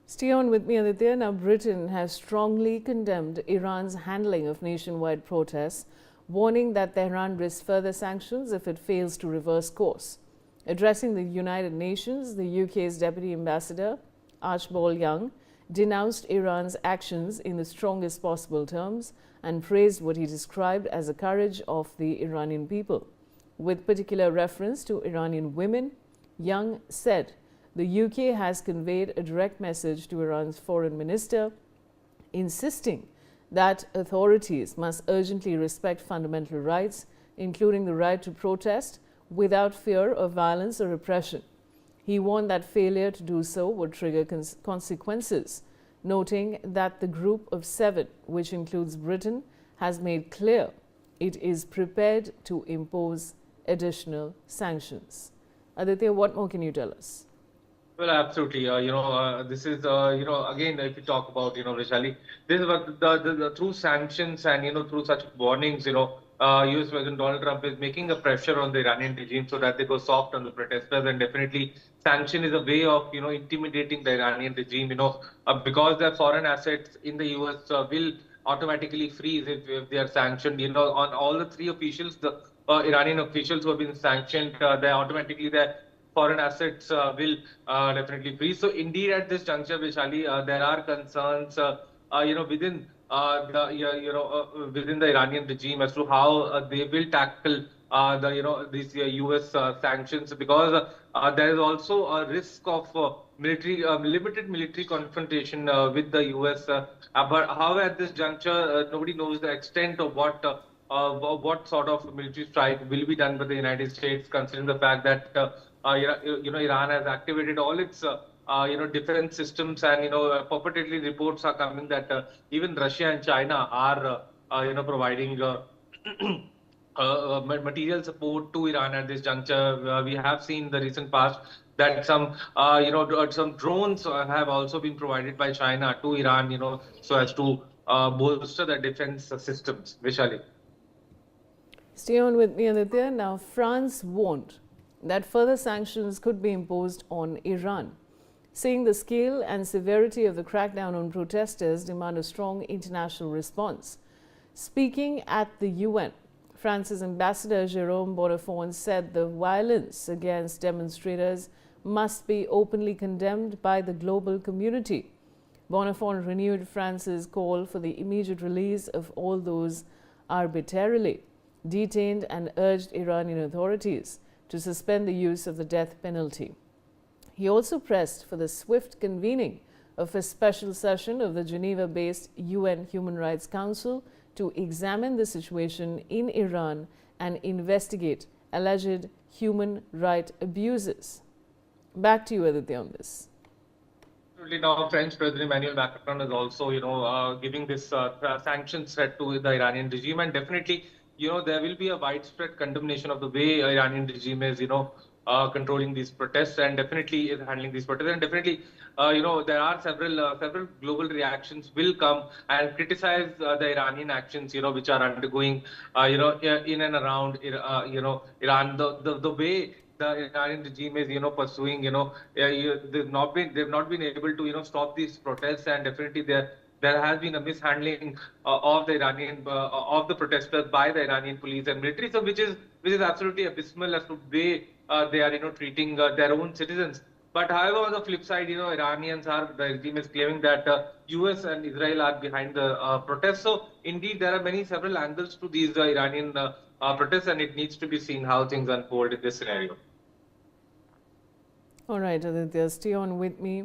Stay on with me, Aditya. Now, Britain has strongly condemned Iran's handling of nationwide protests, warning that Tehran risks further sanctions if it fails to reverse course. Addressing the United Nations, the UK's Deputy Ambassador, Archibald Young, denounced Iran's actions in the strongest possible terms and praised what he described as the courage of the Iranian people. With particular reference to Iranian women, Young said, the UK has conveyed a direct message to Iran's foreign minister, insisting that authorities must urgently respect fundamental rights, including the right to protest, without fear of violence or repression. He warned that failure to do so would trigger consequences, noting that the Group of Seven, which includes Britain, has made clear it is prepared to impose additional sanctions. Aditya, what more can you tell us? Well, absolutely. This is, again, if you talk about, Vishali, this is what through sanctions and, through such warnings, US President Donald Trump is making a pressure on the Iranian regime so that they go soft on the protesters. And definitely sanction is a way of, intimidating the Iranian regime, because their foreign assets in the US will automatically freeze if they are sanctioned. On all the three officials, the Iranian officials who have been sanctioned, they automatically, their foreign assets will definitely freeze. So indeed, at this juncture, Vishali, there are concerns, within within the Iranian regime as to how they will tackle these U.S. Sanctions, because there is also a risk of limited military confrontation with the U.S. But however, at this juncture, nobody knows the extent of what sort of military strike will be done by the United States, considering the fact that Iran has activated all its defense systems, and purportedly reports are coming that even Russia and China are providing material support to Iran at this juncture. We have seen in the recent past that some drones have also been provided by China to Iran, so as to bolster the defense systems. Vishali. Stay on with me, Aditya. Now, France warned that further sanctions could be imposed on Iran, saying the scale and severity of the crackdown on protesters demand a strong international response. Speaking at the UN, France's ambassador Jérôme Bonnafont said the violence against demonstrators must be openly condemned by the global community. Bonnafont renewed France's call for the immediate release of all those arbitrarily detained and urged Iranian authorities to suspend the use of the death penalty. He also pressed for the swift convening of a special session of the Geneva-based UN Human Rights Council to examine the situation in Iran and investigate alleged human rights abuses. Back to you, Aditya, on this. Now, French President Emmanuel Macron is also, giving this sanctions threat to the Iranian regime, and definitely, there will be a widespread condemnation of the way Iranian regime is, controlling these protests, and definitely is handling these protests. And definitely, there are several global reactions will come and criticize the Iranian actions, which are undergoing, in and around, Iran. The way the Iranian regime is, pursuing, they've not been able to, stop these protests, and definitely there has been a mishandling of the Iranian of the protesters by the Iranian police and military, so which is absolutely abysmal as to the way they are treating their own citizens. But however, on the flip side, the regime is claiming that US and Israel are behind the protests. So indeed, there are several angles to these Iranian protests, and it needs to be seen how things unfold in this scenario. All right, Aditya, stay on with me.